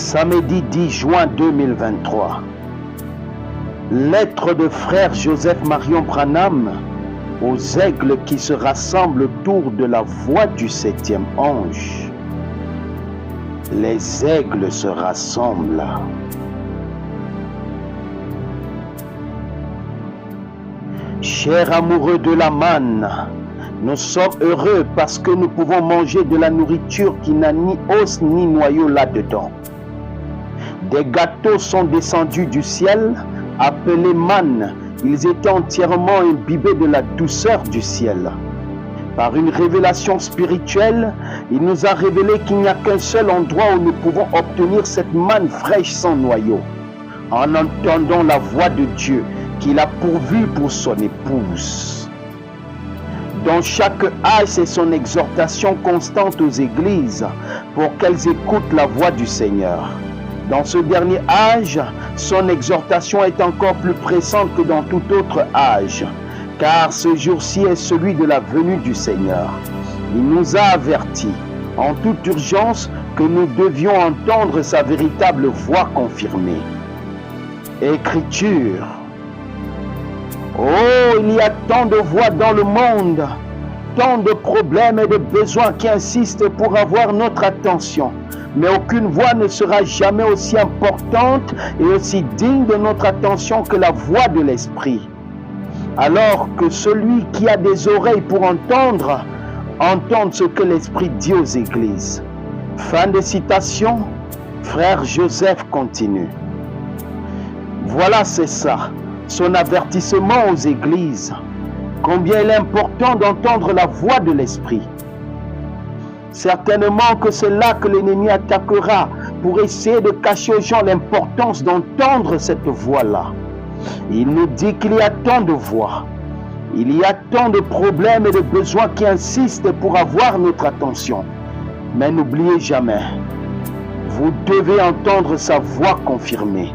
Samedi 10 juin 2023. Lettre de frère Joseph Marion Branham aux aigles qui se rassemblent autour de la voix du 7e ange. Les aigles se rassemblent. Chers amoureux de la manne, nous sommes heureux parce que nous pouvons manger de la nourriture qui n'a ni os ni noyau là-dedans. Des gâteaux sont descendus du ciel, appelés manne. Ils étaient entièrement imbibés de la douceur du ciel. Par une révélation spirituelle, il nous a révélé qu'il n'y a qu'un seul endroit où nous pouvons obtenir cette manne fraîche sans noyau, en entendant la voix de Dieu qu'il a pourvue pour son épouse. Dans chaque âge, c'est son exhortation constante aux églises pour qu'elles écoutent la voix du Seigneur. Dans ce dernier âge, son exhortation est encore plus pressante que dans tout autre âge, car ce jour-ci est celui de la venue du Seigneur. Il nous a avertis en toute urgence que nous devions entendre sa véritable voix confirmée. Écriture. Oh, il y a tant de voix dans le monde, tant de problèmes et de besoins qui insistent pour avoir notre attention. Mais aucune voix ne sera jamais aussi importante et aussi digne de notre attention que la voix de l'Esprit. Alors que celui qui a des oreilles pour entendre, entende ce que l'Esprit dit aux églises. Fin de citation, frère Joseph continue. Voilà, c'est ça, son avertissement aux églises. Combien il est important d'entendre la voix de l'Esprit. Certainement que c'est là que l'ennemi attaquera pour essayer de cacher aux gens l'importance d'entendre cette voix-là. Il nous dit qu'il y a tant de voix, il y a tant de problèmes et de besoins qui insistent pour avoir notre attention. Mais n'oubliez jamais, vous devez entendre sa voix confirmée.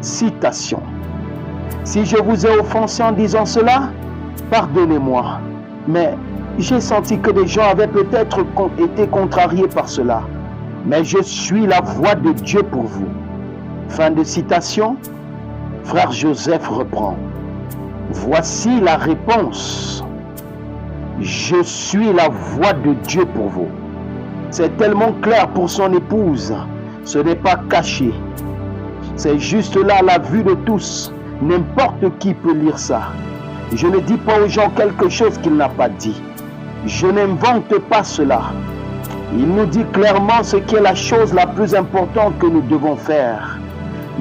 Citation. Si je vous ai offensé en disant cela, pardonnez-moi, mais j'ai senti que des gens avaient peut-être été contrariés par cela. Mais je suis la voix de Dieu pour vous. Fin de citation. Frère Joseph reprend. Voici la réponse. Je suis la voix de Dieu pour vous. C'est tellement clair pour son épouse. Ce n'est pas caché. C'est juste là à la vue de tous. N'importe qui peut lire ça. Je ne dis pas aux gens quelque chose qu'il n'a pas dit. Je n'invente pas cela. Il nous dit clairement ce qui est la chose la plus importante que nous devons faire.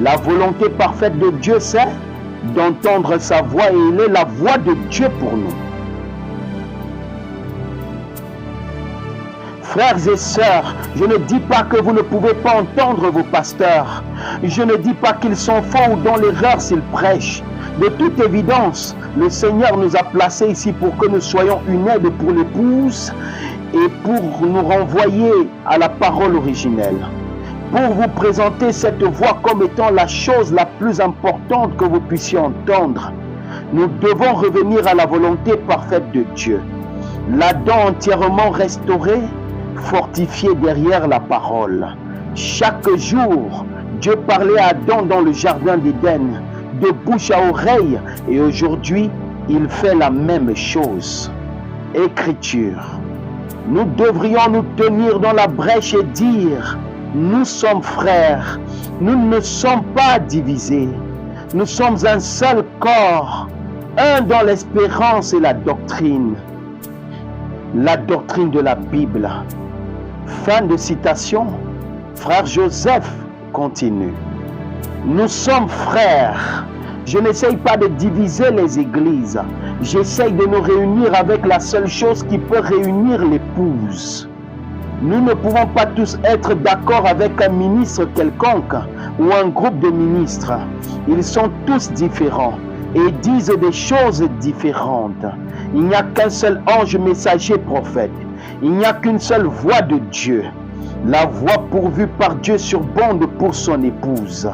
La volonté parfaite de Dieu, c'est d'entendre sa voix et il est la voix de Dieu pour nous. Frères et sœurs, je ne dis pas que vous ne pouvez pas entendre vos pasteurs. Je ne dis pas qu'ils sont faux ou dans l'erreur s'ils prêchent. De toute évidence, le Seigneur nous a placés ici pour que nous soyons une aide pour l'épouse et pour nous renvoyer à la parole originelle. Pour vous présenter cette voix comme étant la chose la plus importante que vous puissiez entendre, nous devons revenir à la volonté parfaite de Dieu. L'Adam entièrement restauré, fortifié derrière la parole. Chaque jour, Dieu parlait à Adam dans le jardin d'Éden, de bouche à oreille, et aujourd'hui, il fait la même chose. Écriture. Nous devrions nous tenir dans la brèche et dire, nous sommes frères, nous ne sommes pas divisés, nous sommes un seul corps, un dans l'espérance et la doctrine de la Bible. Fin de citation. Frère Joseph continue. Nous sommes frères. Je n'essaye pas de diviser les églises. J'essaye de nous réunir avec la seule chose qui peut réunir l'épouse. Nous ne pouvons pas tous être d'accord avec un ministre quelconque ou un groupe de ministres. Ils sont tous différents et disent des choses différentes. Il n'y a qu'un seul ange messager prophète. Il n'y a qu'une seule voix de Dieu. La voix pourvue par Dieu surbonde pour son épouse.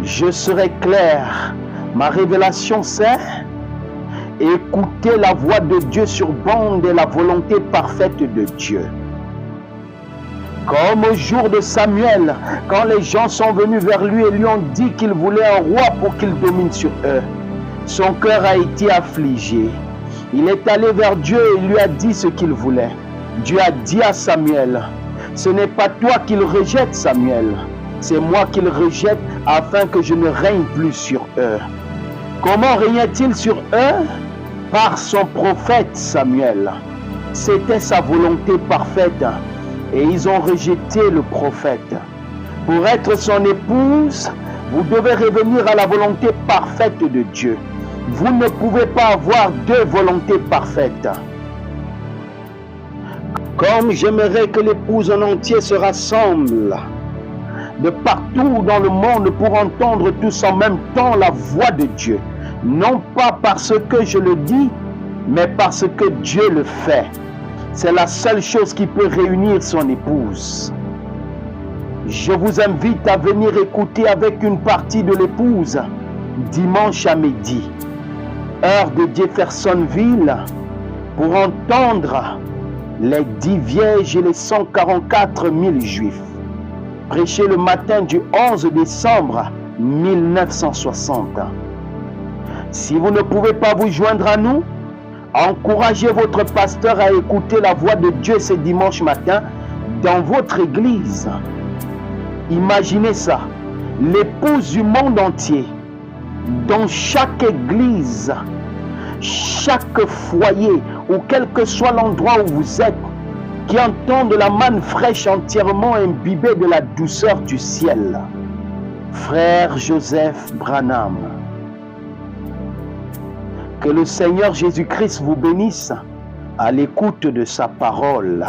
Je serai clair. Ma révélation c'est écouter la voix de Dieu surbonde et la volonté parfaite de Dieu. Comme au jour de Samuel, quand les gens sont venus vers lui et lui ont dit qu'ils voulaient un roi pour qu'il domine sur eux. Son cœur a été affligé. Il est allé vers Dieu et lui a dit ce qu'il voulait. Dieu a dit à Samuel, « Ce n'est pas toi qu'il rejette, Samuel. C'est moi qu'il rejette afin que je ne règne plus sur eux. » Comment régnait-il sur eux? Par son prophète Samuel. C'était sa volonté parfaite et ils ont rejeté le prophète. Pour être son épouse, vous devez revenir à la volonté parfaite de Dieu. Vous ne pouvez pas avoir deux volontés parfaites. Comme j'aimerais que l'épouse en entier se rassemble de partout dans le monde pour entendre tous en même temps la voix de Dieu. Non pas parce que je le dis, mais parce que Dieu le fait. C'est la seule chose qui peut réunir son épouse. Je vous invite à venir écouter avec une partie de l'épouse dimanche à midi, heure de Jeffersonville, pour entendre les 10 vierges et les 144 000 juifs. Prêché le matin du 11 décembre 1960. Si vous ne pouvez pas vous joindre à nous, encouragez votre pasteur à écouter la voix de Dieu ce dimanche matin dans votre église. Imaginez ça, l'épouse du monde entier, dans chaque église, chaque foyer, ou quel que soit l'endroit où vous êtes, qui entendent la manne fraîche entièrement imbibée de la douceur du ciel. Frère Joseph Branham. Que le Seigneur Jésus-Christ vous bénisse à l'écoute de sa parole.